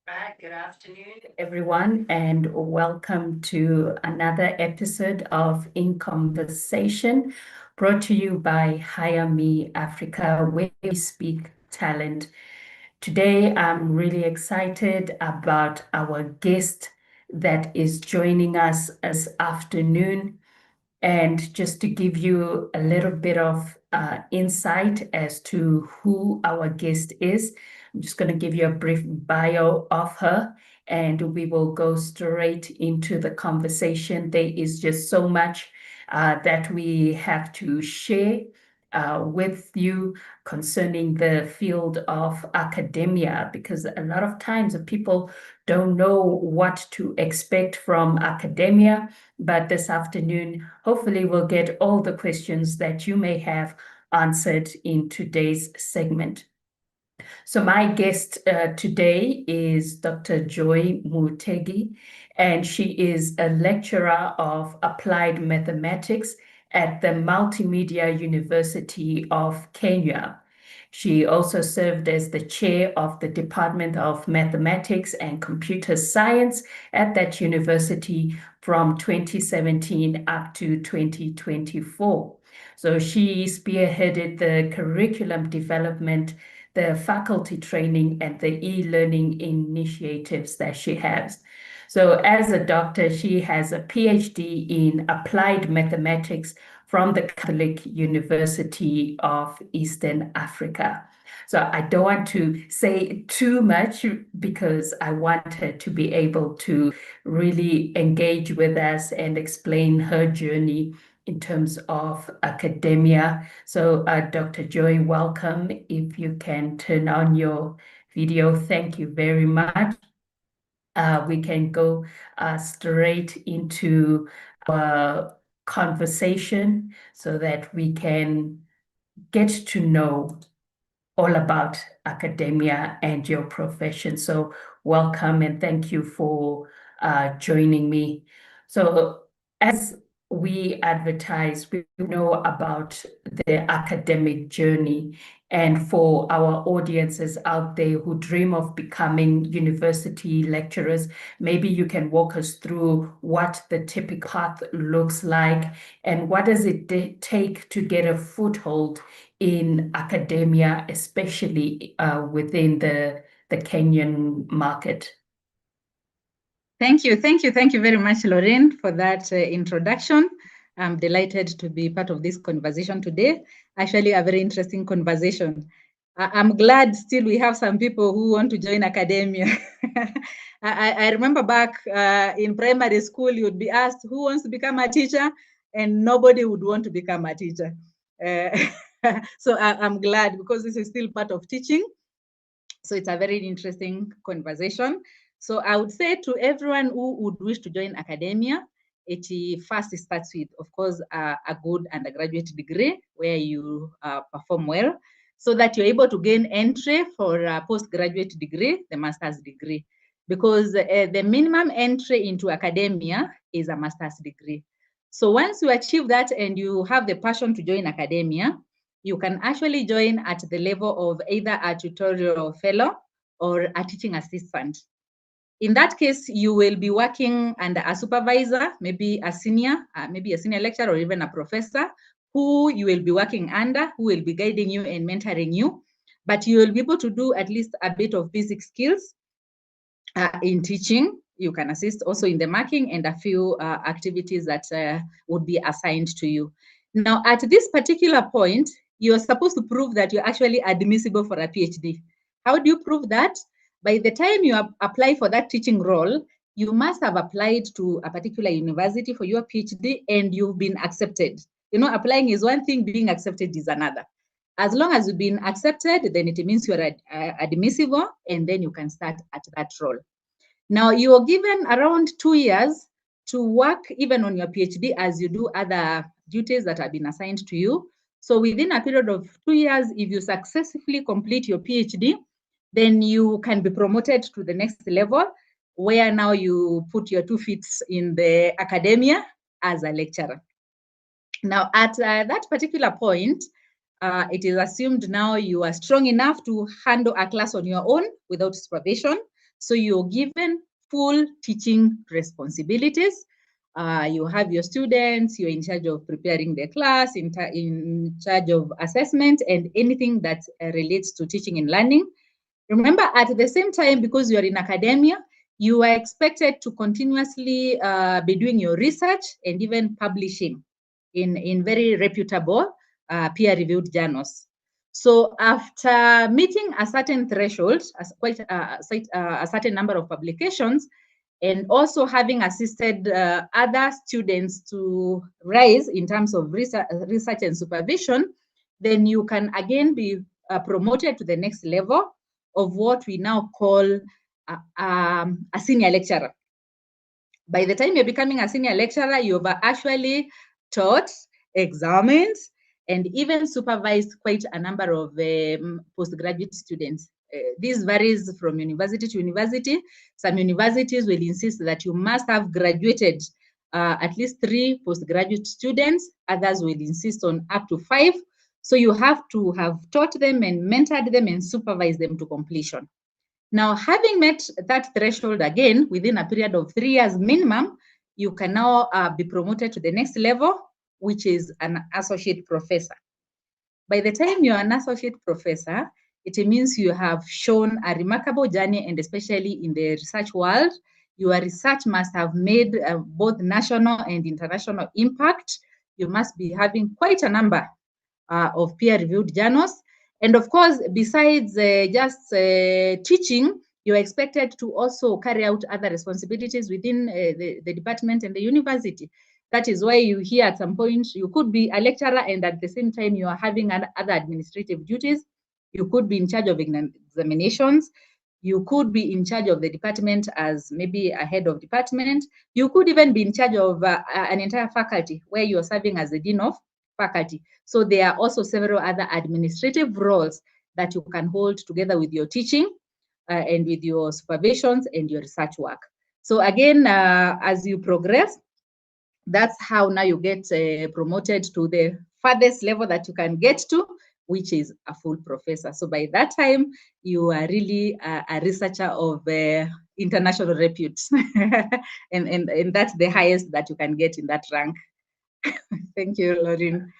Right, good afternoon, everyone, and welcome to another episode of In Conversation, brought to you by HireMe Africa, where we speak talent. Today, I'm really excited about our guest that is joining us this afternoon. And just to give you a little bit of insight as to who our guest is, I'm just going to give you a brief bio of her and we will go straight into the conversation. There is just so much that we have to share with you concerning the field of academia, because a lot of times people don't know what to expect from academia. But this afternoon, hopefully, we'll get all the questions that you may have answered in today's segment. So my guest today is Dr. Joy Mutegi, and she is a lecturer of applied mathematics at the Multimedia University of Kenya. She also served as the chair of the Department of Mathematics and Computer Science at that university from 2017 up to 2024. So she spearheaded the curriculum development, the faculty training, and the e-learning initiatives that she has. So as a doctor, she has a PhD in applied mathematics from the Catholic University of Eastern Africa. So I don't want to say too much because I want her to be able to really engage with us and explain her journey in terms of academia. So Dr. Joy, welcome. If you can turn on your video, thank you very much. We can go straight into our conversation so that we can get to know all about academia and your profession. So welcome and thank you for joining me. So as we advertise, we know about the academic journey. And for our audiences out there who dream of becoming university lecturers, maybe you can walk us through what the typical path looks like and what does it take to get a foothold in academia, especially within the Kenyan market. Thank you very much, Lorraine, for that introduction. I'm delighted to be part of this conversation today. Actually, a very interesting conversation. I'm glad still we have some people who want to join academia. I remember back in primary school, you'd be asked who wants to become a teacher, and nobody would want to become a teacher. So I'm glad because this is still part of teaching. So it's a very interesting conversation. So I would say to everyone who would wish to join academia, it first starts with, of course, a good undergraduate degree where you perform well so that you're able to gain entry for a postgraduate degree, the master's degree, because the minimum entry into academia is a master's degree. So once you achieve that and you have the passion to join academia, you can actually join at the level of either a tutorial fellow or a teaching assistant. In that case, you will be working under a supervisor, maybe a senior lecturer or even a professor who you will be working under, who will be guiding you and mentoring you. But you will be able to do at least a bit of basic skills in teaching. You can assist also in the marking and a few activities that would be assigned to you. Now, at this particular point, you're supposed to prove that you're actually admissible for a PhD. How do you prove that? By the time you apply for that teaching role, you must have applied to a particular university for your PhD and you've been accepted. You know, applying is one thing, being accepted is another. As long as you've been accepted, then it means you're admissible and then you can start at that role. Now, you are given around 2 years to work even on your PhD as you do other duties that have been assigned to you. So within a period of 2 years, if you successfully complete your PhD, then you can be promoted to the next level where now you put your 2 feet in the academia as a lecturer. Now, at that particular point, it is assumed now you are strong enough to handle a class on your own without supervision. So you're given full teaching responsibilities. You have your students, you're in charge of preparing the class, in charge of assessment and anything that relates to teaching and learning. Remember, at the same time, because you're in academia, you are expected to continuously be doing your research and even publishing in very reputable peer-reviewed journals. So after meeting a certain threshold, quite a certain number of publications, and also having assisted other students to rise in terms of research and supervision, then you can again be promoted to the next level of what we now call a senior lecturer. By the time you're becoming a senior lecturer, you've actually taught, examined, and even supervised quite a number of postgraduate students. This varies from university to university. Some universities will insist that you must have graduated at least 3 postgraduate students. Others will insist on up to 5. So you have to have taught them and mentored them and supervised them to completion. Now, having met that threshold again within a period of 3 years minimum, you can now be promoted to the next level, which is an associate professor. By the time you're an associate professor, it means you have shown a remarkable journey, and especially in the research world, your research must have made both national and international impact. You must be having quite a number of peer-reviewed journals. And of course, besides just teaching, you're expected to also carry out other responsibilities within the department and the university. That is why you hear at some point, you could be a lecturer and at the same time you are having other administrative duties. You could be in charge of examinations. You could be in charge of the department as maybe a head of department. You could even be in charge of an entire faculty where you're serving as the dean of faculty. So there are also several other administrative roles that you can hold together with your teaching and with your supervisions and your research work. So again, as you progress, that's how now you get promoted to the farthest level that you can get to, which is a full professor. So by that time, you are really a researcher of international repute. and that's the highest that you can get in that rank. Thank you, Lauren.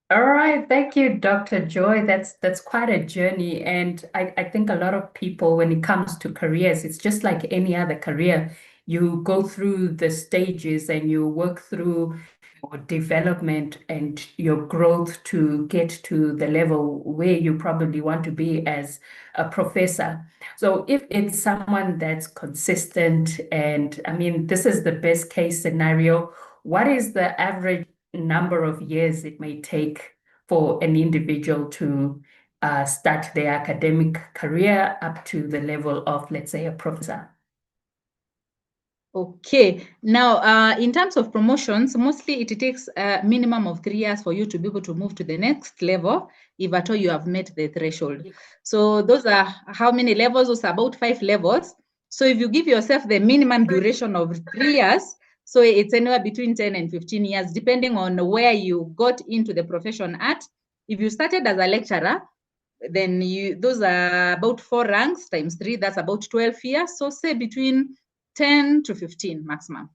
All right, thank you, Dr. Joy. That's quite a journey. And I think a lot of people, when it comes to careers, it's just like any other career. You go through the stages and you work through your development and your growth to get to the level where you probably want to be as a professor. So if it's someone that's consistent, and I mean, this is the best case scenario, what is the average number of years it may take for an individual to start their academic career up to the level of, let's say, a professor? Okay, now in terms of promotions, mostly it takes a minimum of 3 years for you to be able to move to the next level, if at all you have met the threshold. So those are how many levels? Those are about 5 levels. So if you give yourself the minimum duration of 3 years, so it's anywhere between 10 and 15 years, depending on where you got into the profession at. If you started as a lecturer, then those are about 4 ranks times 3, that's about 12 years. So say between 10 to 15 maximum.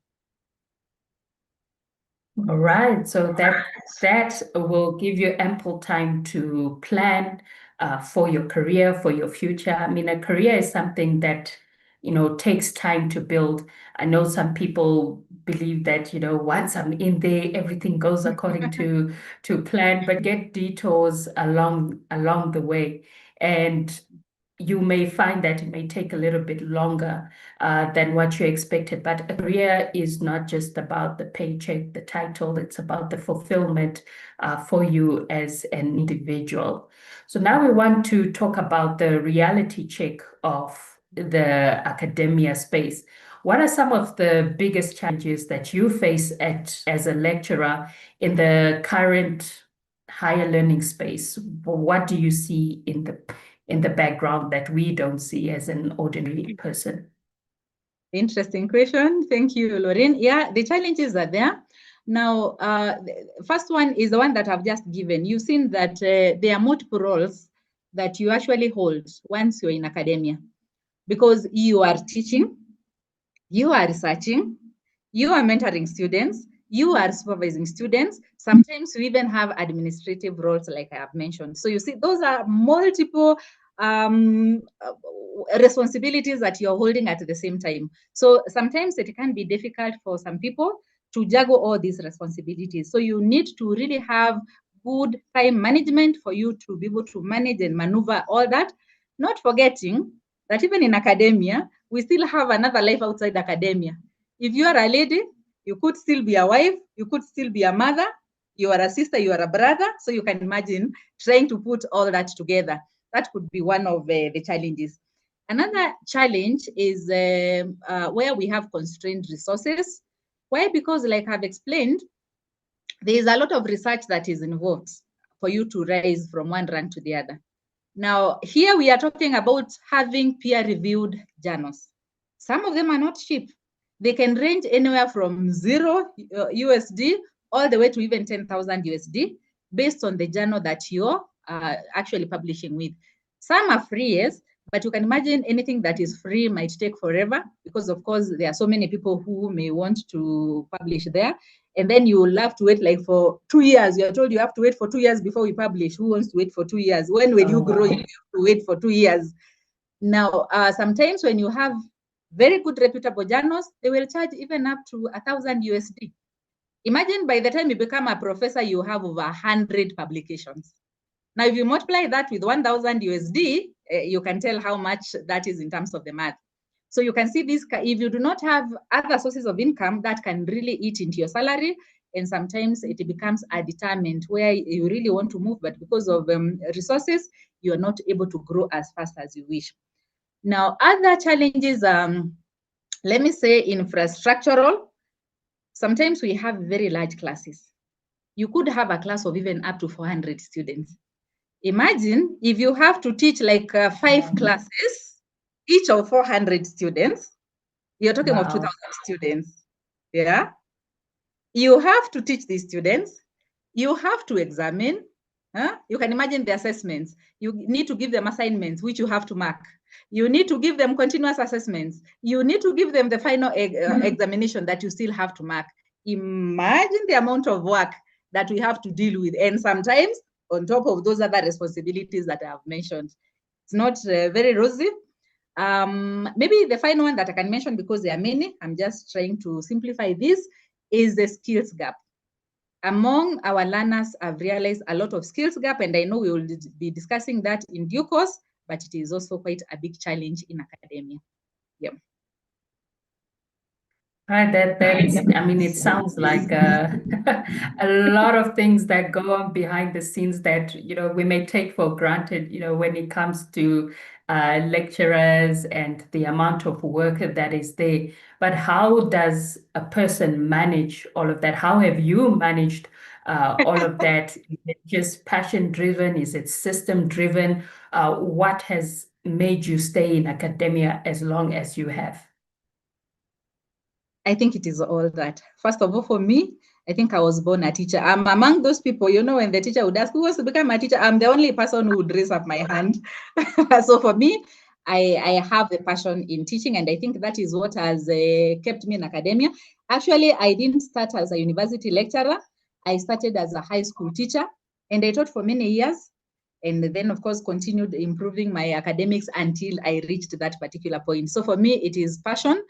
All right, so that will give you ample time to plan for your career, for your future. I mean, a career is something that, takes time to build. I know some people believe that, once I'm in there, everything goes according to plan, but get detours along the way. And you may find that it may take a little bit longer than what you expected. But a career is not just about the paycheck, the title, it's about the fulfillment for you as an individual. So now we want to talk about the reality check of the academia space. What are some of the biggest challenges that you face as a lecturer in the current higher learning space? What do you see in the background that we don't see as an ordinary person? Interesting question. Thank you, Lauren. Yeah, the challenges are there. Now, the first one is the one that I've just given. You've seen that there are multiple roles that you actually hold once you're in academia. because you are teaching, you are researching, you are mentoring students, you are supervising students. Sometimes we even have administrative roles, like I have mentioned. So you see, those are multiple responsibilities that you're holding at the same time. So sometimes it can be difficult for some people to juggle all these responsibilities. So you need to really have good time management for you to be able to manage and maneuver all that, not forgetting that even in academia, we still have another life outside academia. If you are a lady, you could still be a wife, you could still be a mother, you are a sister, you are a brother. So you can imagine trying to put all that together. That could be one of the challenges. Another challenge is where we have constrained resources. Why? Because like I've explained, there is a lot of research that is involved for you to rise from one rank to the other. Now, here we are talking about having peer-reviewed journals. Some of them are not cheap. They can range anywhere from $0 all the way to even $10,000 based on the journal that you're actually publishing with. Some are free, yes, but you can imagine anything that is free might take forever because, of course, there are so many people who may want to publish there. And then you will have to wait like for 2 years. You're told you have to wait for 2 years before we publish. Who wants to wait for 2 years? When will you grow? You have to wait for 2 years. Now, sometimes when you have very good reputable journals, they will charge even up to $1,000. Imagine by the time you become a professor, you have over 100 publications. Now, if you multiply that with $1,000, you can tell how much that is in terms of the math. So you can see this, if you do not have other sources of income, that can really eat into your salary. And sometimes it becomes a determinant where you really want to move, but because of resources, you are not able to grow as fast as you wish. Now, other challenges, let me say infrastructural. Sometimes we have very large classes. You could have a class of even up to 400 students. Imagine if you have to teach like 5 classes, each of 400 students, you're talking of 2,000 students. Yeah. You have to teach these students. You have to examine. You can imagine the assessments. You need to give them assignments, which you have to mark. You need to give them continuous assessments. You need to give them the final examination that you still have to mark. Imagine the amount of work that we have to deal with. And sometimes, on top of those other responsibilities that I have mentioned, it's not very rosy. Maybe the final one that I can mention, because there are many, I'm just trying to simplify this, is the skills gap. Among our learners, I've realized a lot of skills gap, and I know we will be discussing that in due course, but it is also quite a big challenge in academia. Yeah. Right, I mean, it sounds like a lot of things that go on behind the scenes that, we may take for granted, when it comes to lecturers and the amount of work that is there. But how does a person manage all of that? How have you managed all of that? Is it just passion driven? Is it system driven? What has made you stay in academia as long as you have? I think it is all that. First of all, for me, I think I was born a teacher. I'm among those people, when the teacher would ask who wants to become a teacher, I'm the only person who would raise up my hand. So for me, I have a passion in teaching, and I think that is what has kept me in academia. Actually, I didn't start as a university lecturer. I started as a high school teacher, and I taught for many years. And then, of course, continued improving my academics until I reached that particular point. So for me, it is passion.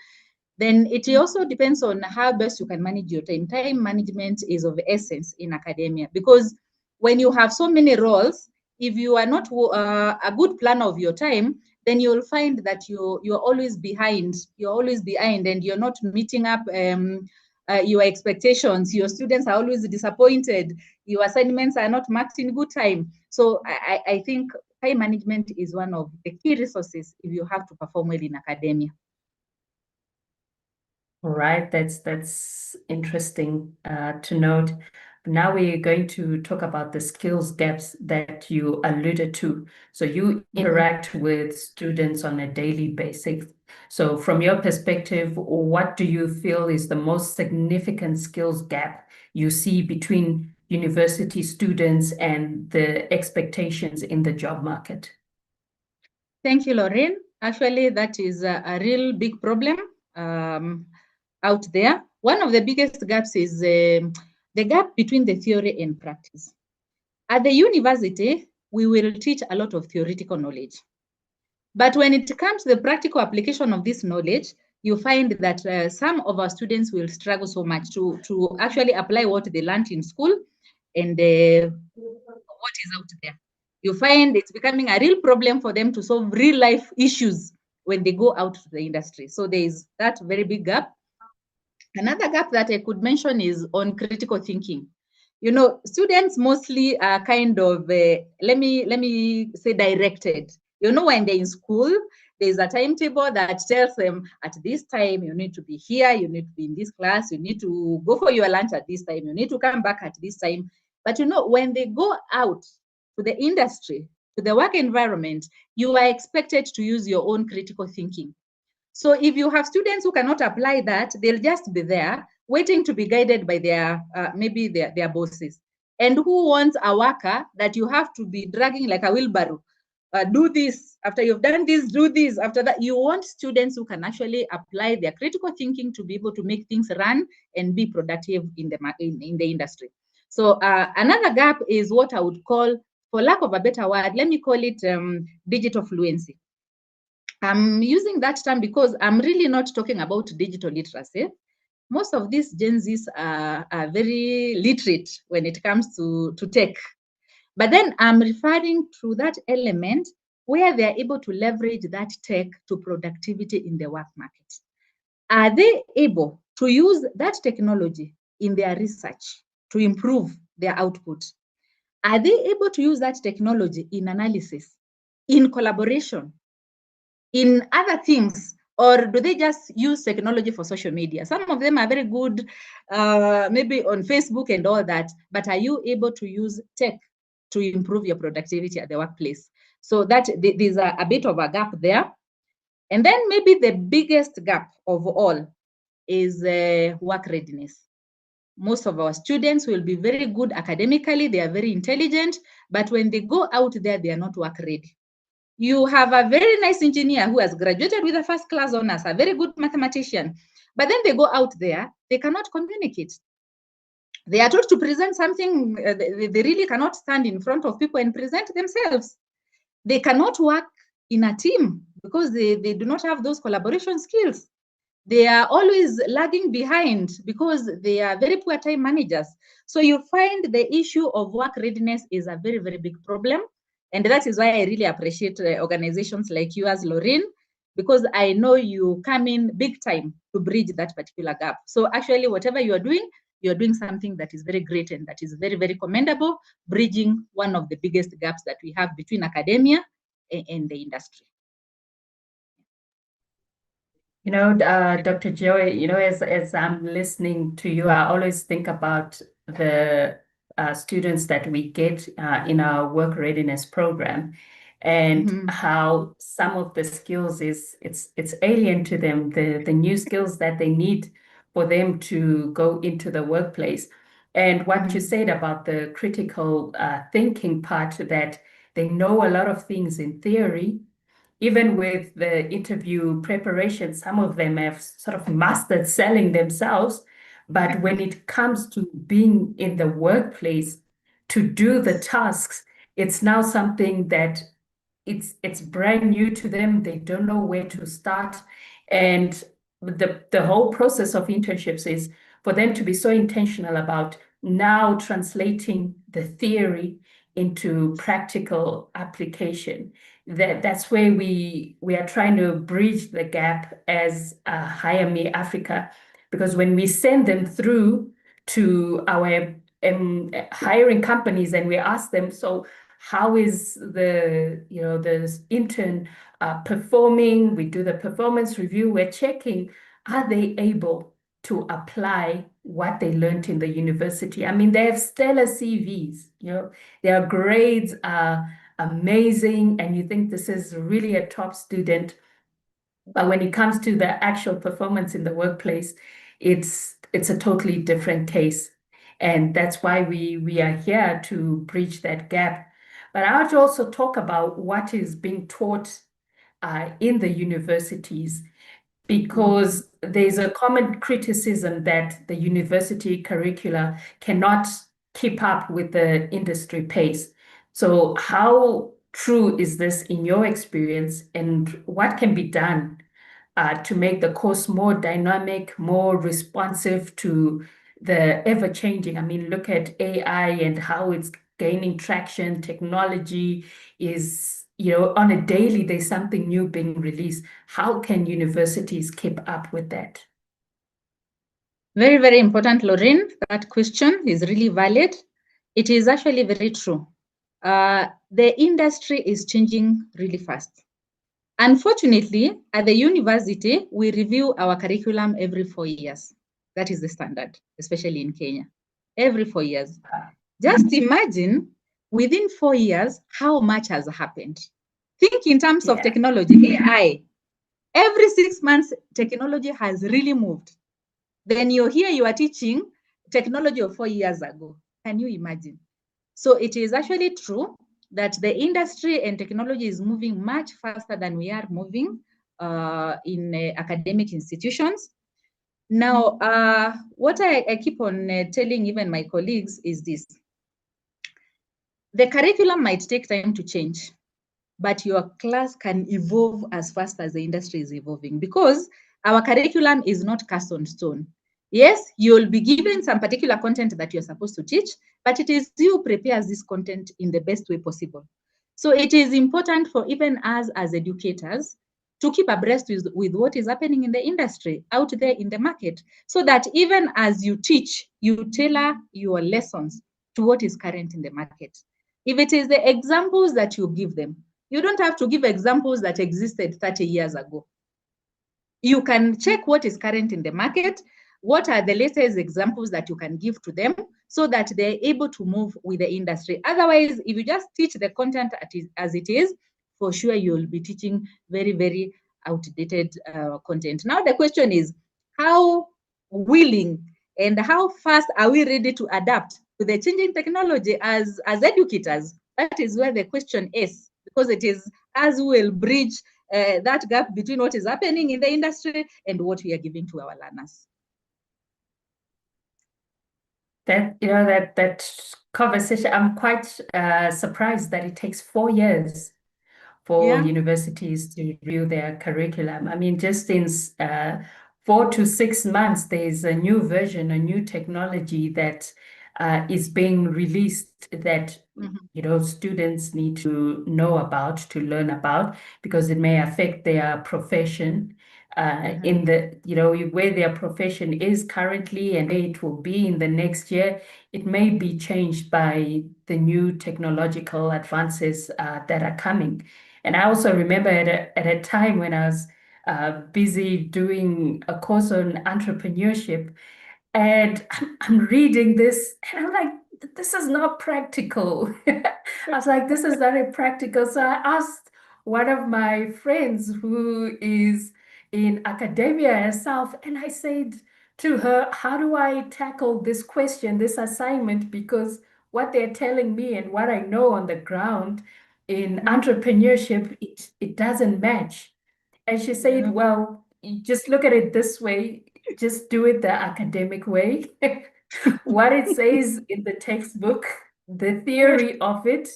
Then it also depends on how best you can manage your time. Time management is of essence in academia, because when you have so many roles, if you are not a good planner of your time, then you'll find that you're always behind. You're always behind, and you're not meeting up your expectations. Your students are always disappointed. Your assignments are not marked in good time. So I think time management is one of the key resources if you have to perform well in academia. All right, that's interesting to note. Now we're going to talk about the skills gaps that you alluded to. So you interact with students on a daily basis. So from your perspective, what do you feel is the most significant skills gap you see between university students and the expectations in the job market? Thank you, Lauren. Actually, that is a real big problem out there. One of the biggest gaps is the gap between the theory and practice. At the university, we will teach a lot of theoretical knowledge. But when it comes to the practical application of this knowledge, you find that some of our students will struggle so much to actually apply what they learned in school and what is out there. You find it's becoming a real problem for them to solve real life issues when they go out to the industry. So there is that very big gap. Another gap that I could mention is on critical thinking. You know, students mostly are kind of, let me say directed. You know, when they're in school, there's a timetable that tells them at this time, you need to be here, you need to be in this class, you need to go for your lunch at this time, you need to come back at this time. But you know, when they go out to the industry, to the work environment, you are expected to use your own critical thinking. So if you have students who cannot apply that, they'll just be there waiting to be guided by their maybe their bosses. And who wants a worker that you have to be dragging like a wheelbarrow? Do this, after you've done this, do this, after that. You want students who can actually apply their critical thinking to be able to make things run and be productive in the industry. So another gap is what I would call, for lack of a better word, let me call it digital fluency. I'm using that term because I'm really not talking about digital literacy. Most of these Gen Zs are very literate when it comes to tech. But then I'm referring to that element where they're able to leverage that tech to productivity in the work market. Are they able to use that technology in their research to improve their output? Are they able to use that technology in analysis, in collaboration, in other things, or do they just use technology for social media? Some of them are very good, maybe on Facebook and all that, but are you able to use tech to improve your productivity at the workplace? So that there's a bit of a gap there. And then maybe the biggest gap of all is work readiness. Most of our students will be very good academically, they are very intelligent, but when they go out there, they are not work ready. You have a very nice engineer who has graduated with a first class honors, a very good mathematician, but then they go out there, they cannot communicate. They are told to present something, they really cannot stand in front of people and present themselves. They cannot work in a team because they do not have those collaboration skills. They are always lagging behind because they are very poor time managers. So you find the issue of work readiness is a very, very big problem. And that is why I really appreciate organizations like yours, Lorraine, because I know you come in big time to bridge that particular gap. So actually, whatever you're doing something that is very great and that is very, very commendable, bridging one of the biggest gaps that we have between academia and the industry. You know, Dr. Joy, you know, as I'm listening to you, I always think about the students that we get in our work readiness program, and how some of the skills it's alien to them, the new skills that they need for them to go into the workplace. And what you said about the critical thinking part, that they know a lot of things in theory. Even with the interview preparation, some of them have sort of mastered selling themselves. But when it comes to being in the workplace to do the tasks, it's now something that it's brand new to them. They don't know where to start. And the whole process of internships is for them to be so intentional about now translating the theory into practical application. That's where we are trying to bridge the gap as HireMe Africa, because when we send them through to our hiring companies and we ask them, so how is the intern performing? We do the performance review. We're checking, are they able to apply what they learned in the university? I mean, they have stellar CVs, their grades are amazing, and you think this is really a top student. But when it comes to the actual performance in the workplace, it's a totally different case. And that's why we are here to bridge that gap. But I want to also talk about what is being taught in the universities, because there's a common criticism that the university curricula cannot keep up with the industry pace. So how true is this in your experience, and what can be done to make the course more dynamic, more responsive to the ever-changing? I mean, look at AI and how it's gaining traction. Technology is, on a daily, there's something new being released. How can universities keep up with that? Very, very important, Lauren. That question is really valid. It is actually very true. The industry is changing really fast. Unfortunately, at the university, we review our curriculum every 4 years. That is the standard, especially in Kenya, every 4 years. Just imagine within 4 years, how much has happened. Think in terms of technology, AI. Every 6 months, technology has really moved. Then you're here, you are teaching technology of 4 years ago. Can you imagine? So it is actually true that the industry and technology is moving much faster than we are moving in academic institutions. Now, what I keep on telling even my colleagues is this. The curriculum might take time to change, but your class can evolve as fast as the industry is evolving, because our curriculum is not cast on stone. Yes, you'll be given some particular content that you're supposed to teach, but it is you who prepares this content in the best way possible. So it is important for even us as educators to keep abreast with what is happening in the industry out there in the market, so that even as you teach, you tailor your lessons to what is current in the market. If it is the examples that you give them, you don't have to give examples that existed 30 years ago. You can check what is current in the market, what are the latest examples that you can give to them, so that they're able to move with the industry. Otherwise, if you just teach the content as it is, for sure you'll be teaching very, very outdated content. Now the question is, how willing and how fast are we ready to adapt to the changing technology as educators? That is where the question is, because it is us who will bridge that gap between what is happening in the industry and what we are giving to our learners. That conversation, I'm quite surprised that it takes 4 years for universities to review their curriculum. I mean, just in 4 to 6 months, there's a new version, a new technology that is being released that students need to know about, to learn about, because it may affect their profession in the, where their profession is currently and where it will be in the next year. It may be changed by the new technological advances that are coming. And I also remember at a time when I was busy doing a course on entrepreneurship, and I'm reading this, and I'm like, this is not practical. I was like, this is not practical. So I asked one of my friends who is in academia herself, and I said to her, how do I tackle this question, this assignment? Because what they're telling me and what I know on the ground in entrepreneurship, it doesn't match. And she said, well, you just look at it this way, just do it the academic way. What it says in the textbook, the theory of it,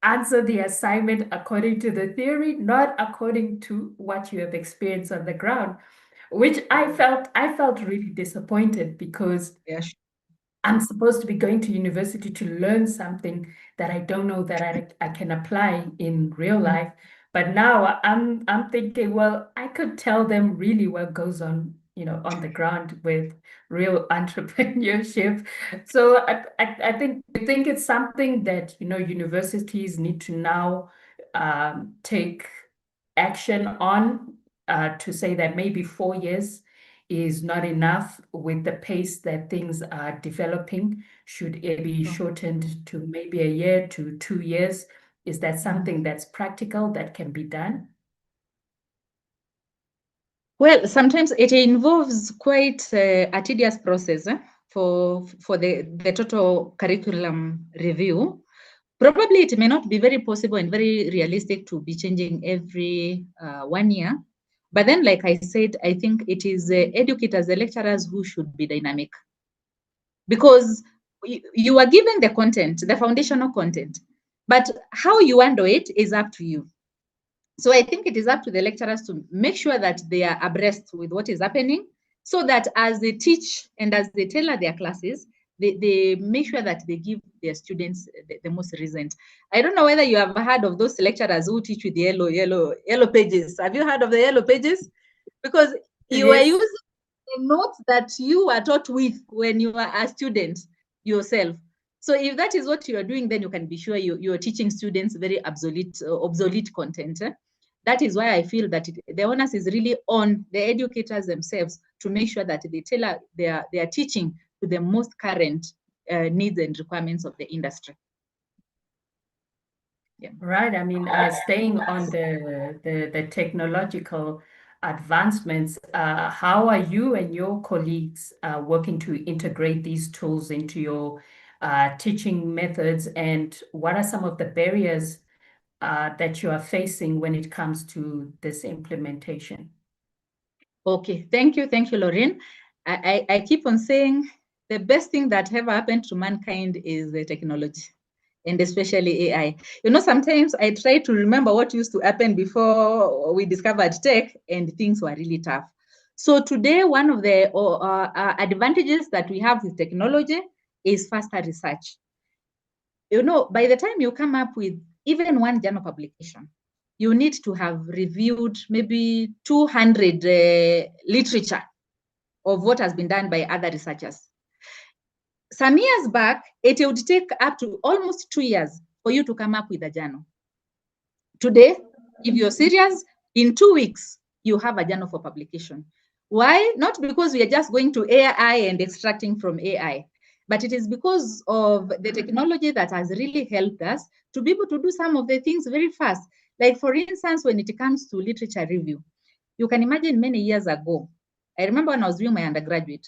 answer the assignment according to the theory, not according to what you have experienced on the ground, which I felt really disappointed, because I'm supposed to be going to university to learn something that I don't know that I can apply in real life. But now I'm thinking, well, I could tell them really what goes on, on the ground with real entrepreneurship. So I think it's something that, universities need to now take action on, to say that maybe 4 years is not enough with the pace that things are developing. Should it be shortened to maybe a year to 2 years? Is that something that's practical, that can be done? Well, sometimes it involves quite a tedious process for the total curriculum review. Probably it may not be very possible and very realistic to be changing every 1 year. But then, like I said, I think it is the educators, the lecturers who should be dynamic, because you are given the content, the foundational content, but how you handle it is up to you. So I think it is up to the lecturers to make sure that they are abreast with what is happening, so that as they teach and as they tailor their classes, they make sure that they give their students the most recent. I don't know whether you have heard of those lecturers who teach with the yellow pages. Have you heard of the yellow pages? Because you are using the notes that you were taught with when you were a student yourself. So if that is what you are doing, then you can be sure you are teaching students very obsolete content. That is why I feel that the onus is really on the educators themselves to make sure that they tailor their teaching to the most current needs and requirements of the industry. Yeah. Right. I mean, staying on the technological advancements, how are you and your colleagues working to integrate these tools into your teaching methods, and what are some of the barriers that you are facing when it comes to this implementation? Okay, thank you, Lauren. I keep on saying the best thing that ever happened to mankind is the technology, and especially AI. You know, sometimes I try to remember what used to happen before we discovered tech, and things were really tough. So today, one of the advantages that we have with technology is faster research. You know, by the time you come up with even one journal publication, you need to have reviewed maybe 200 literature of what has been done by other researchers. Some years back, it would take up to almost 2 years for you to come up with a journal. Today, if you're serious, in 2 weeks, you have a journal for publication. Why? Not because we are just going to AI and extracting from AI, but it is because of the technology that has really helped us to be able to do some of the things very fast. Like, for instance, when it comes to literature review, you can imagine many years ago, I remember when I was doing my undergraduate,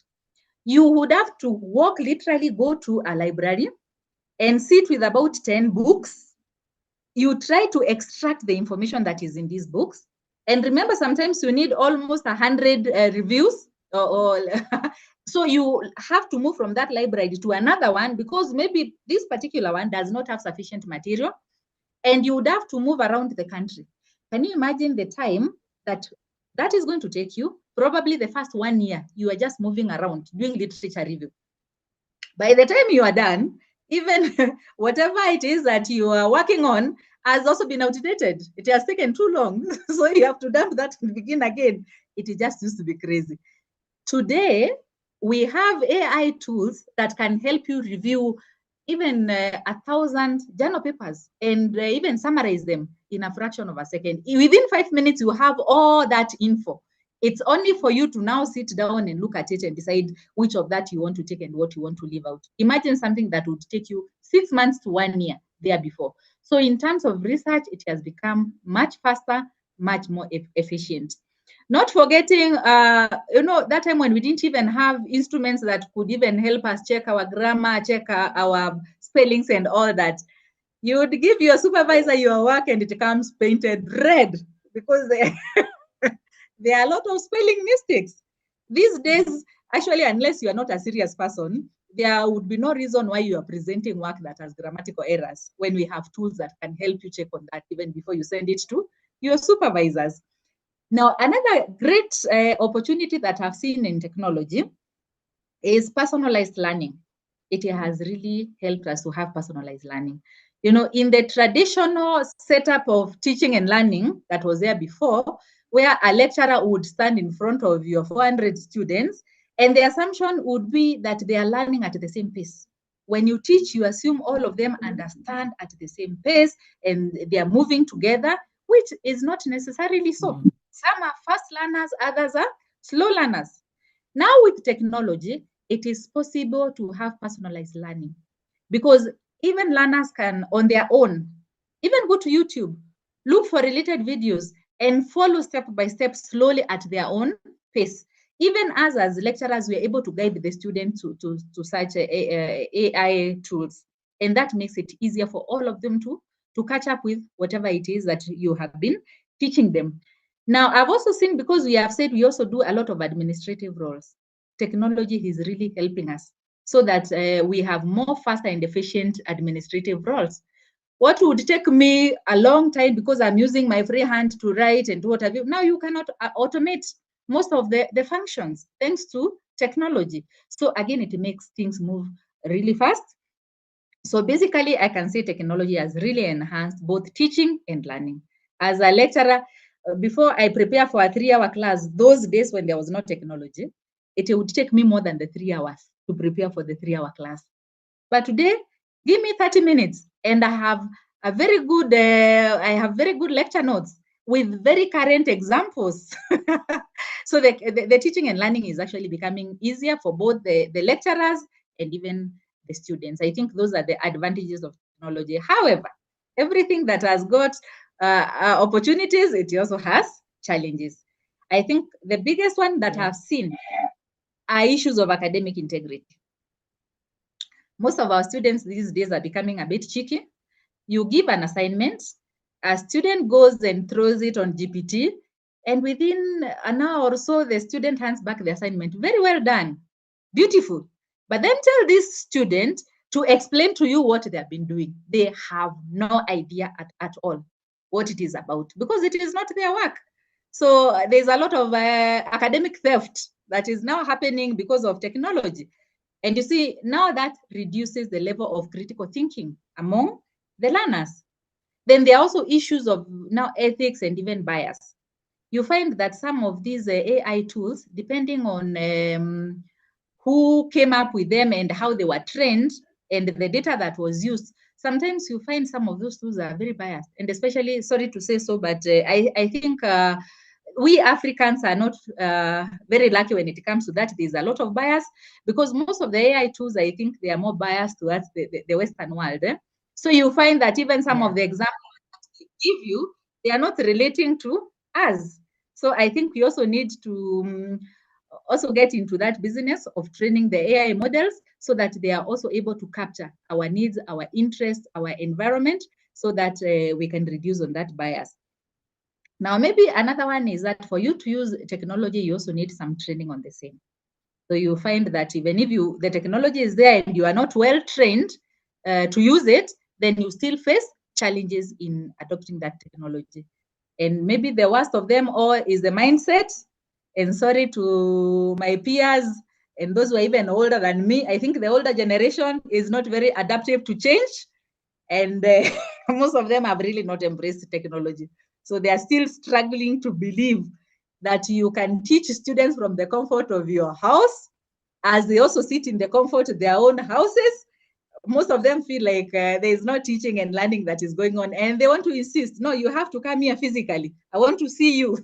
you would have to walk, literally go to a library and sit with about 10 books. You try to extract the information that is in these books. And remember, sometimes you need almost 100 reviews. So you have to move from that library to another one, because maybe this particular one does not have sufficient material, and you would have to move around the country. Can you imagine the time that is going to take you? Probably the first 1 year, you are just moving around doing literature review. By the time you are done, even whatever it is that you are working on has also been outdated. It has taken too long. So you have to dump that and begin again. It just used to be crazy. Today, we have AI tools that can help you review even 1,000 journal papers and even summarize them in a fraction of a second. Within 5 minutes, you have all that info. It's only for you to now sit down and look at it and decide which of that you want to take and what you want to leave out. Imagine something that would take you 6 months to 1 year there before. So in terms of research, it has become much faster, much more efficient. Not forgetting, that time when we didn't even have instruments that could even help us check our grammar, check our spellings and all that. You would give your supervisor your work and it comes painted red, because there are a lot of spelling mistakes. These days, actually, unless you are not a serious person, there would be no reason why you are presenting work that has grammatical errors, when we have tools that can help you check on that even before you send it to your supervisors. Now, another great opportunity that I've seen in technology is personalized learning. It has really helped us to have personalized learning. You know, in the traditional setup of teaching and learning that was there before, where a lecturer would stand in front of your 400 students, and the assumption would be that they are learning at the same pace. When you teach, you assume all of them understand at the same pace and they are moving together, which is not necessarily so. Some are fast learners, others are slow learners. Now with technology, it is possible to have personalized learning, because even learners can, on their own, even go to YouTube, look for related videos and follow step by step slowly at their own pace. Even as lecturers, we are able to guide the students to such AI tools. And that makes it easier for all of them to catch up with whatever it is that you have been teaching them. Now, I've also seen, because we have said we also do a lot of administrative roles, technology is really helping us so that we have more faster and efficient administrative roles. What would take me a long time because I'm using my free hand to write and do what have you, now you cannot automate most of the functions thanks to technology. So again, it makes things move really fast. So basically, I can say technology has really enhanced both teaching and learning. As a lecturer, before I prepare for a 3-hour class, those days when there was no technology, it would take me more than the 3 hours to prepare for the 3-hour class. But today, give me 30 minutes and I have a very good, very good lecture notes with very current examples. So the teaching and learning is actually becoming easier for both the lecturers and even the students. I think those are the advantages of technology. However, everything that has got opportunities, it also has challenges. I think the biggest one that I've seen are issues of academic integrity. Most of our students these days are becoming a bit cheeky. You give an assignment, a student goes and throws it on GPT, and within an hour or so, the student hands back the assignment. Very well done, beautiful. But then tell this student to explain to you what they have been doing. They have no idea at all what it is about because it is not their work. So there's a lot of academic theft that is now happening because of technology. And you see, now that reduces the level of critical thinking among the learners. Then there are also issues of now ethics and even bias. You find that some of these AI tools, depending on who came up with them and how they were trained and the data that was used, sometimes you find some of those tools are very biased. And especially, sorry to say so, but I think we Africans are not very lucky when it comes to that. There's a lot of bias because most of the AI tools, I think they are more biased towards the Western world. So you find that even some of the examples that they give you, they are not relating to us. So I think we also need to also get into that business of training the AI models so that they are also able to capture our needs, our interests, our environment, so that we can reduce on that bias. Now, maybe another one is that for you to use technology, you also need some training on the same. So you find that even if the technology is there and you are not well trained to use it, then you still face challenges in adopting that technology. And maybe the worst of them all is the mindset. And sorry to my peers and those who are even older than me, I think the older generation is not very adaptive to change. And most of them have really not embraced technology. So they are still struggling to believe that you can teach students from the comfort of your house, as they also sit in the comfort of their own houses. Most of them feel like there is no teaching and learning that is going on, and they want to insist, no, you have to come here physically. I want to see you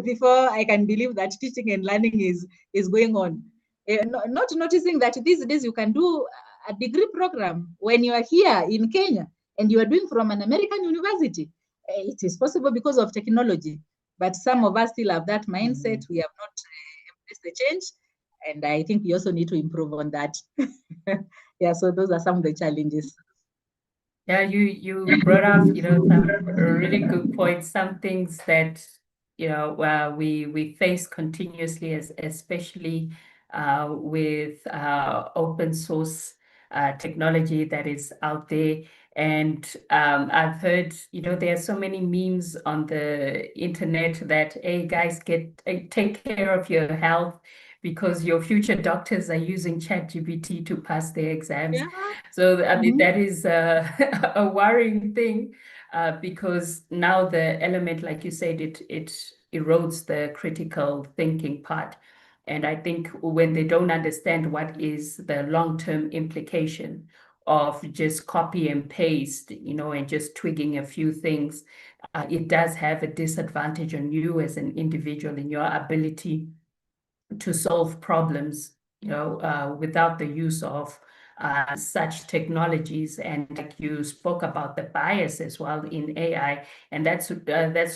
before I can believe that teaching and learning is going on. Not noticing that these days you can do a degree program when you are here in Kenya and you are doing from an American university. It is possible because of technology, but some of us still have that mindset. We have not embraced the change, and I think we also need to improve on that. Yeah, so those are some of the challenges. Yeah, you brought up, some really good points, some things that, we face continuously, especially with open source technology that is out there. And I've heard, there are so many memes on the internet that, hey, guys, take care of your health because your future doctors are using ChatGPT to pass their exams. Yeah. So, I mean, that is a worrying thing because now the element, like you said, it erodes the critical thinking part. And I think when they don't understand what is the long-term implication of just copy and paste, and just twigging a few things, it does have a disadvantage on you as an individual in your ability to solve problems, without the use of such technologies. And like you spoke about the bias as well in AI, and that's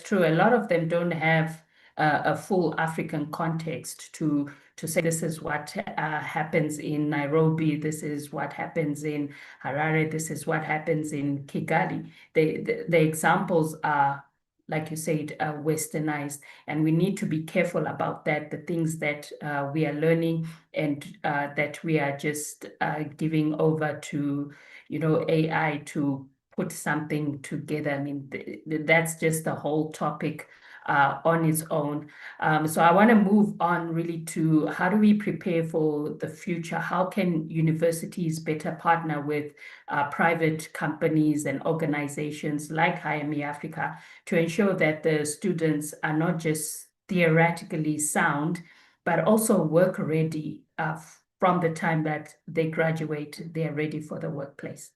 true. A lot of them don't have a full African context to say this is what happens in Nairobi, this is what happens in Harare, this is what happens in Kigali. The examples are, like you said, westernized, and we need to be careful about that, the things that we are learning and that we are just giving over to, AI to put something together. I mean, that's just the whole topic on its own. So I want to move on really to how do we prepare for the future? How can universities better partner with private companies and organizations like HireMe Africa to ensure that the students are not just theoretically sound, but also work ready from the time that they graduate, they're ready for the workplace?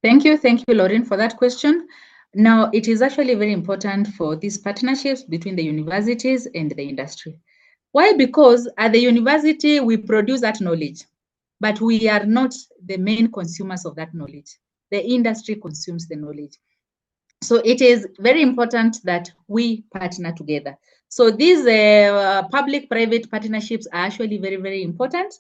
Thank you, Lauren, for that question. Now, it is actually very important for these partnerships between the universities and the industry. Why? Because at the university, we produce that knowledge, but we are not the main consumers of that knowledge. The industry consumes the knowledge. So it is very important that we partner together. So these public-private partnerships are actually very, very important.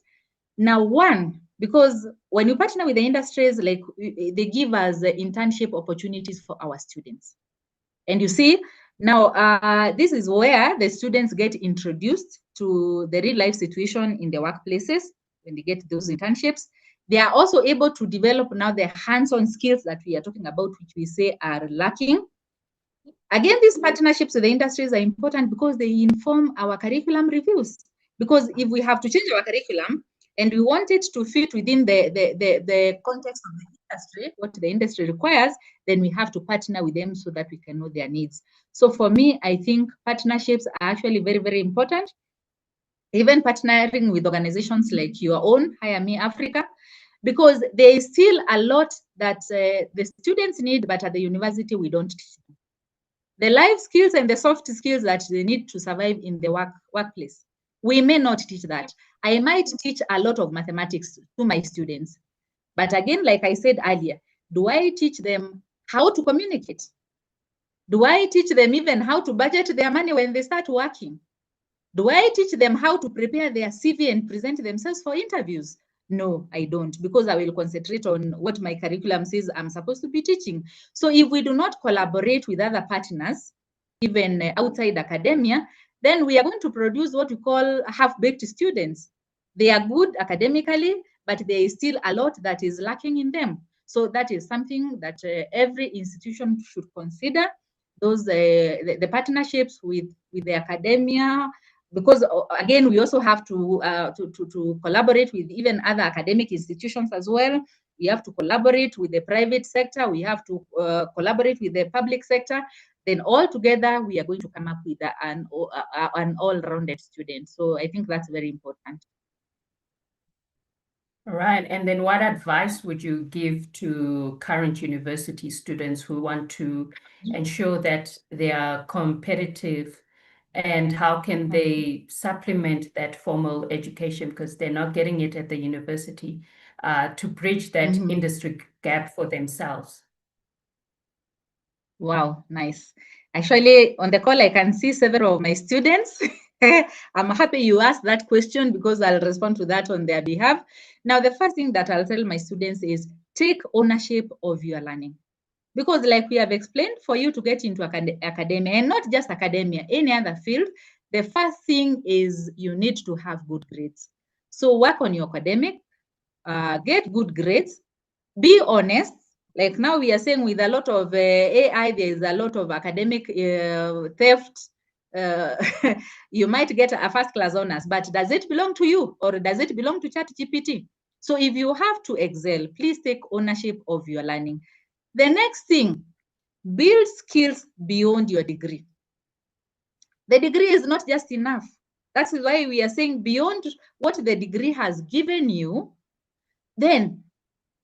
Now, one, because when you partner with the industries, like they give us internship opportunities for our students. And you see, now this is where the students get introduced to the real life situation in the workplaces when they get those internships. They are also able to develop now the hands-on skills that we are talking about, which we say are lacking. Again, these partnerships with the industries are important because they inform our curriculum reviews. Because if we have to change our curriculum and we want it to fit within the context of the industry, what the industry requires, then we have to partner with them so that we can know their needs. So for me, I think partnerships are actually very, very important. Even partnering with organizations like your own, HireMe Africa, because there is still a lot that the students need, but at the university, we don't teach them. The life skills and the soft skills that they need to survive in the workplace. We may not teach that. I might teach a lot of mathematics to my students. But again, like I said earlier, do I teach them how to communicate? Do I teach them even how to budget their money when they start working? Do I teach them how to prepare their CV and present themselves for interviews? No, I don't, because I will concentrate on what my curriculum says I'm supposed to be teaching. So if we do not collaborate with other partners, even outside academia, then we are going to produce what we call half-baked students. They are good academically, but there is still a lot that is lacking in them. So that is something that every institution should consider, those the partnerships with the academia, because again, we also have to collaborate with even other academic institutions as well. We have to collaborate with the private sector. We have to collaborate with the public sector. Then all together, we are going to come up with an all-rounded student. So I think that's very important. All right. And then what advice would you give to current university students who want to ensure that they are competitive, and how can they supplement that formal education because they're not getting it at the university to bridge that industry gap for themselves? Wow, nice. Actually, on the call, I can see several of my students. I'm happy you asked that question because I'll respond to that on their behalf. Now, the first thing that I'll tell my students is take ownership of your learning. Because like we have explained, for you to get into academia, and not just academia, any other field, the first thing is you need to have good grades. So work on your academic, get good grades, be honest. Like now we are saying with a lot of AI, there is a lot of academic theft. You might get a first class honors, but does it belong to you or does it belong to ChatGPT? So if you have to excel, please take ownership of your learning. The next thing, build skills beyond your degree. The degree is not just enough. That's why we are saying beyond what the degree has given you, then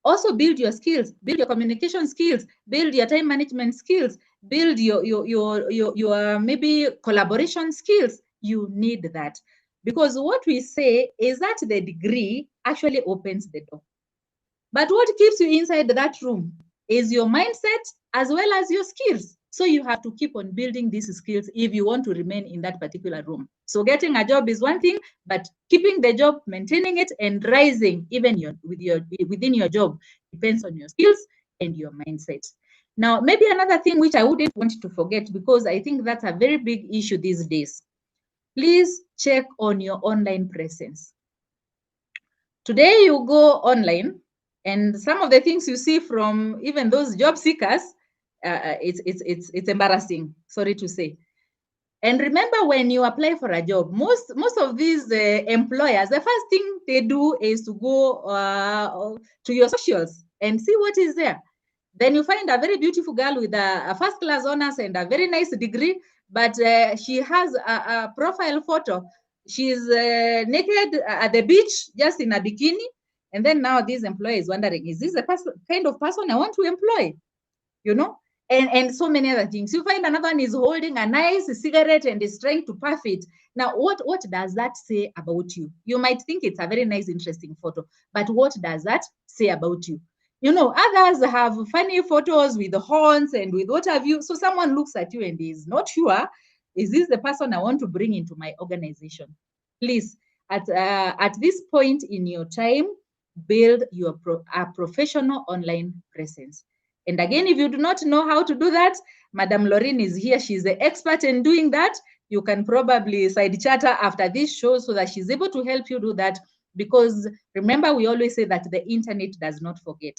also build your skills, build your communication skills, build your time management skills, build your maybe collaboration skills. You need that. Because what we say is that the degree actually opens the door. But what keeps you inside that room is your mindset as well as your skills. So you have to keep on building these skills if you want to remain in that particular room. So getting a job is one thing, but keeping the job, maintaining it, and rising even within your job depends on your skills and your mindset. Now, maybe another thing which I wouldn't want to forget, because I think that's a very big issue these days. Please check on your online presence. Today you go online, and some of the things you see from even those job seekers, it's embarrassing, sorry to say. And remember, when you apply for a job, most of these employers, the first thing they do is to go to your socials and see what is there. Then you find a very beautiful girl with a first-class honors and a very nice degree, but she has a profile photo. She's naked at the beach, just in a bikini. And then now this employer is wondering, is this the kind of person I want to employ? You know? And so many other things. You find another one is holding a nice cigarette and is trying to puff it. Now, what does that say about you? You might think it's a very nice, interesting photo, but what does that say about you? You know, others have funny photos with the horns and with what have you. So someone looks at you and is not sure, is this the person I want to bring into my organization? Please, at this point in your time, build your professional online presence. And again, if you do not know how to do that, Madam Lauren is here. She's the expert in doing that. You can probably side chat her after this show so that she's able to help you do that. Because remember, we always say that the internet does not forget.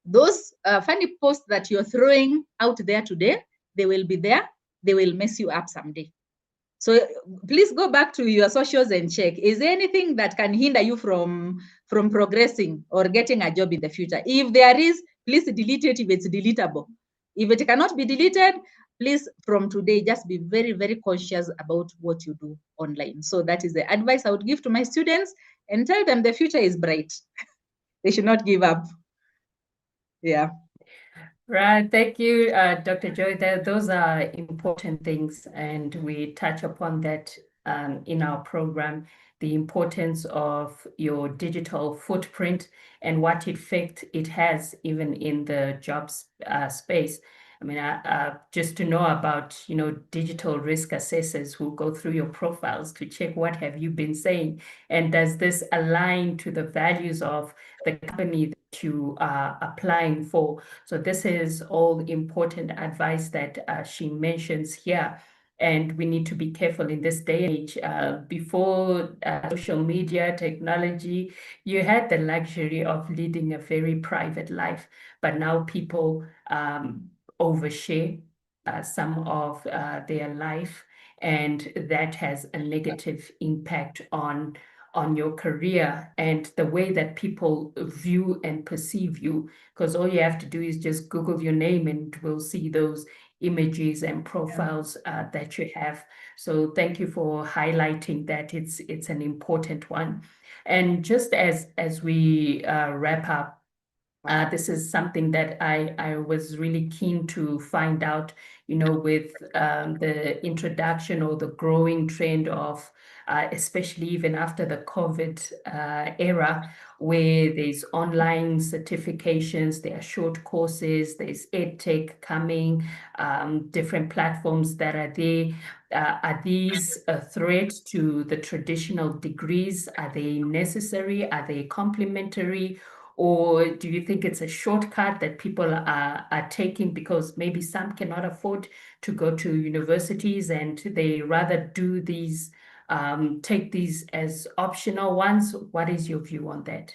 Those funny posts that you're throwing out there today, they will be there. They will mess you up someday. So please go back to your socials and check. Is there anything that can hinder you from progressing or getting a job in the future? If there is, please delete it if it's deletable. If it cannot be deleted, please, from today, just be very, very conscious about what you do online. So that is the advice I would give to my students, and tell them the future is bright. They should not give up. Yeah. Right. Thank you, Dr. Joy. Those are important things, and we touch upon that in our program, the importance of your digital footprint and what effect it has even in the jobs space. I mean, just to know about, digital risk assessors who go through your profiles to check what have you been saying, and does this align to the values of the company that you are applying for. So this is all important advice that she mentions here. And we need to be careful in this day and age. Before social media technology, you had the luxury of leading a very private life, but now people overshare some of their life, and that has a negative impact on your career and the way that people view and perceive you, because all you have to do is just Google your name and we'll see those images and profiles that you have. So thank you for highlighting that. It's an important one. And just as we wrap up, this is something that I was really keen to find out, with the introduction or the growing trend of, especially even after the COVID era, where there's online certifications, there are short courses, there's EdTech coming, different platforms that are there. Are these a threat to the traditional degrees? Are they necessary? Are they complementary? Or do you think it's a shortcut that people are taking because maybe some cannot afford to go to universities and they rather do these, take these as optional ones? What is your view on that?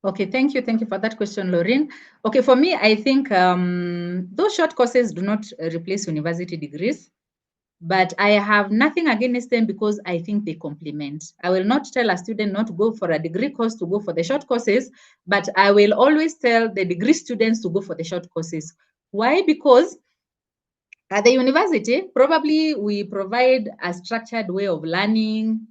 Okay, thank you. Thank you for that question, Lauren. Okay, for me, I think those short courses do not replace university degrees, but I have nothing against them because I think they complement. I will not tell a student not to go for a degree course to go for the short courses, but I will always tell the degree students to go for the short courses. Why? Because at the university, probably we provide a structured way of learning,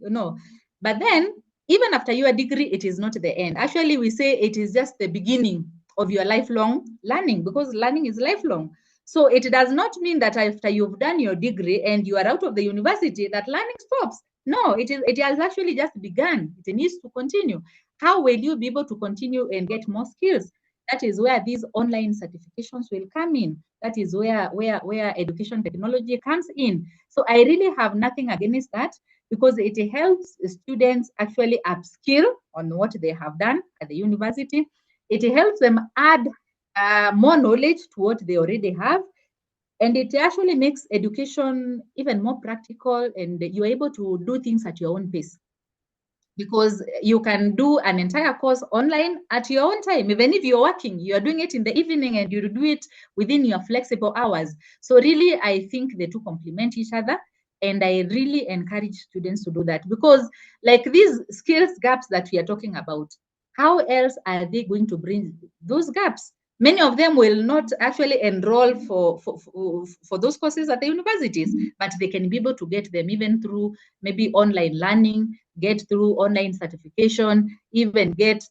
but then even after your degree, it is not the end. Actually, we say it is just the beginning of your lifelong learning, because learning is lifelong. So it does not mean that after you've done your degree and you are out of the university, that learning stops. No, it has actually just begun. It needs to continue. How will you be able to continue and get more skills? That is where these online certifications will come in. That is where education technology comes in. So I really have nothing against that, because it helps students actually upskill on what they have done at the university. It helps them add more knowledge to what they already have. And it actually makes education even more practical, and you're able to do things at your own pace, because you can do an entire course online at your own time. Even if you're working, you're doing it in the evening and you do it within your flexible hours. So really, I think the two complement each other. And I really encourage students to do that, because like these skills gaps that we are talking about, how else are they going to bring those gaps? Many of them will not actually enroll for those courses at the universities, but they can be able to get them even through maybe online learning, get through online certification, even get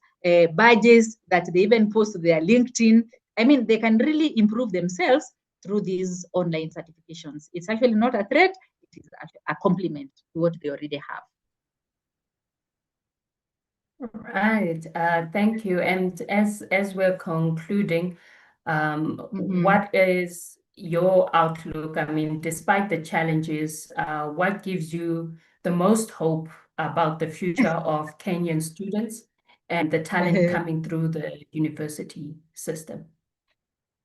badges that they even post to their LinkedIn. I mean, they can really improve themselves through these online certifications. It's actually not a threat, it is a complement to what they already have. Right. Thank you. And as we're concluding, what is your outlook? I mean, despite the challenges, what gives you the most hope about the future of Kenyan students and the talent coming through the university system?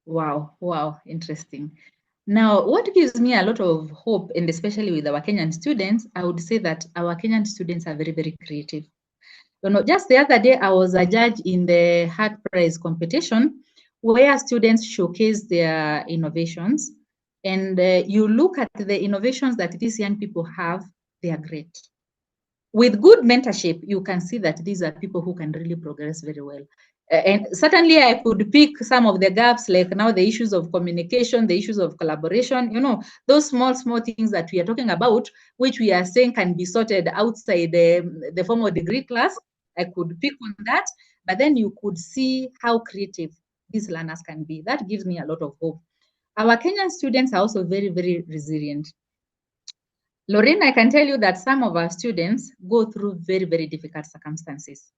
Wow, interesting. Now, what gives me a lot of hope, and especially with our Kenyan students, I would say that our Kenyan students are very, very creative. You know, just the other day, I was a judge in the Heart Prize competition, where students showcase their innovations. And you look at the innovations that these young people have, they are great. With good mentorship, you can see that these are people who can really progress very well. And certainly I could pick some of the gaps, like now the issues of communication, the issues of collaboration, you know, those small things that we are talking about, which we are saying can be sorted outside the formal degree class. I could pick on that, but then you could see how creative these learners can be. That gives me a lot of hope. Our Kenyan students are also very, very resilient. Lorraine, I can tell you that some of our students go through very, very difficult circumstances.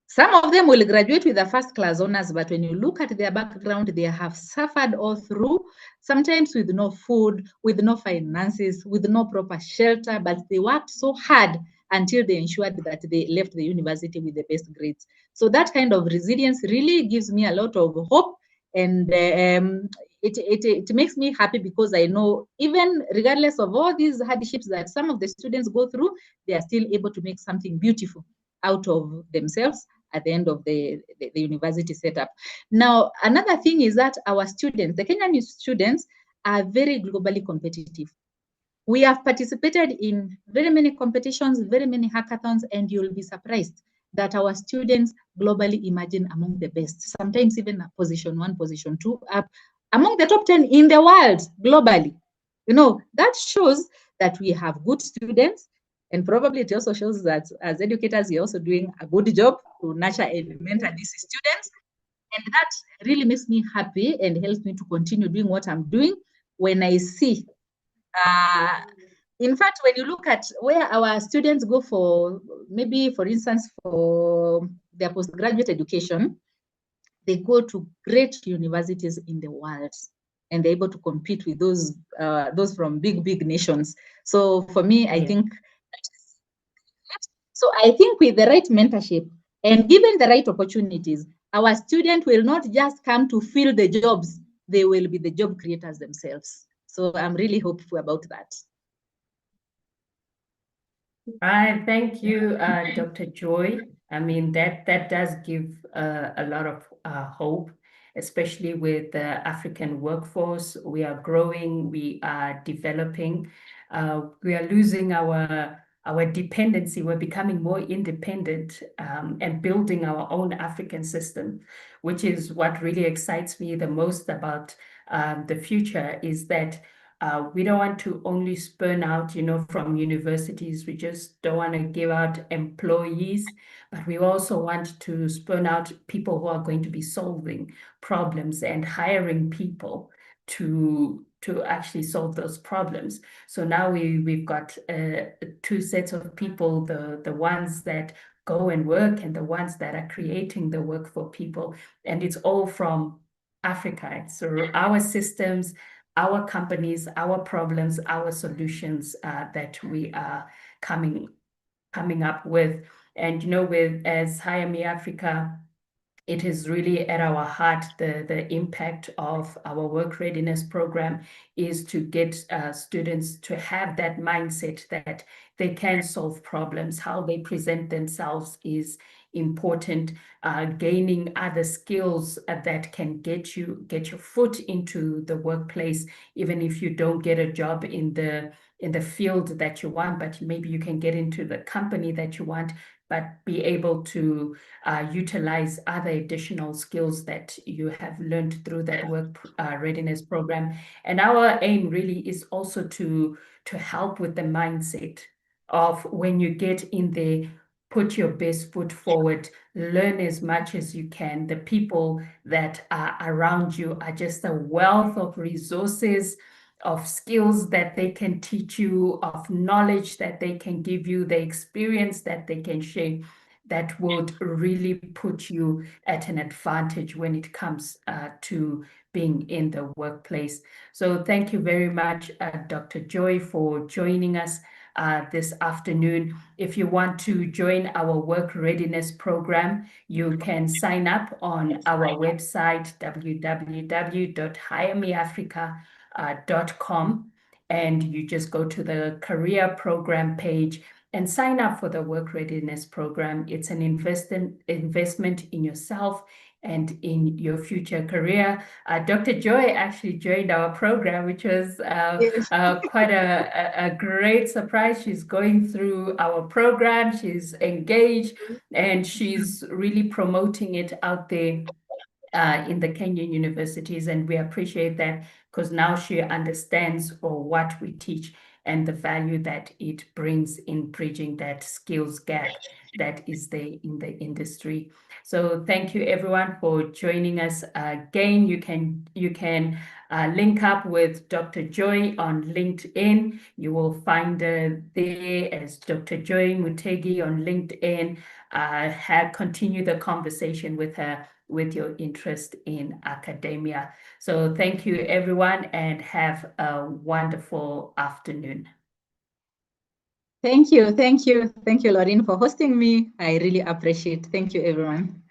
Some of them will graduate with a first class honors, but when you look at their background, they have suffered all through, sometimes with no food, with no finances, with no proper shelter, but they worked so hard until they ensured that they left the university with the best grades. So that kind of resilience really gives me a lot of hope, and it makes me happy, because I know even regardless of all these hardships that some of the students go through, they are still able to make something beautiful out of themselves at the end of the university setup. Now, another thing is that our students, the Kenyan students, are very globally competitive. We have participated in very many competitions, very many hackathons, and you'll be surprised that our students globally imagine among the best, sometimes even position 1, position 2, up among the top 10 in the world globally. You know, that shows that we have good students, and probably it also shows that as educators, you're also doing a good job to nurture and mentor these students. And that really makes me happy and helps me to continue doing what I'm doing when I see in fact, when you look at where our students go for, maybe for instance, for their postgraduate education, they go to great universities in the world, and they're able to compete with those from big nations. So for me, I think so. I think with the right mentorship and given the right opportunities, our student will not just come to fill the jobs; they will be the job creators themselves. So I'm really hopeful about that. Right, thank you, Dr. Joy. I mean, that does give a lot of hope, especially with the African workforce. We are growing, we are developing, we are losing our dependency. We're becoming more independent and building our own African system, which is what really excites me the most about the future, is that we don't want to only spurn out, from universities. We just don't want to give out employees, but we also want to spurn out people who are going to be solving problems and hiring people to actually solve those problems. So now we've got two sets of people, the ones that go and work and the ones that are creating the work for people. And it's all from Africa. It's our systems, our companies, our problems, our solutions that we are coming up with. And as HireMe Africa, it is really at our heart. The impact of our work readiness program is to get students to have that mindset that they can solve problems. How they present themselves is important. Gaining other skills that can get your foot into the workplace, even if you don't get a job in the field that you want, but maybe you can get into the company that you want, but be able to utilize other additional skills that you have learned through that work readiness program. And our aim really is also to help with the mindset of when you get in there, put your best foot forward, learn as much as you can. The people that are around you are just a wealth of resources, of skills that they can teach you, of knowledge that they can give you, the experience that they can share, that would really put you at an advantage when it comes to being in the workplace. So thank you very much, Dr. Joy, for joining us this afternoon. If you want to join our work readiness program, you can sign up on our website, www.hiremeafrica.com, and you just go to the career program page and sign up for the work readiness program. It's an investment in yourself and in your future career. Dr. Joy actually joined our program, which was quite a great surprise. She's going through our program, she's engaged, and she's really promoting it out there in the Kenyan universities. And we appreciate that because now she understands what we teach and the value that it brings in bridging that skills gap that is there in the industry. So thank you everyone for joining us again. You can link up with Dr. Joy on LinkedIn. You will find her there as Dr. Joy Mutegi on LinkedIn. Continue the conversation with her with your interest in academia. So thank you everyone and have a wonderful afternoon. Thank you, Lauren, for hosting me. I really appreciate it. Thank you, everyone.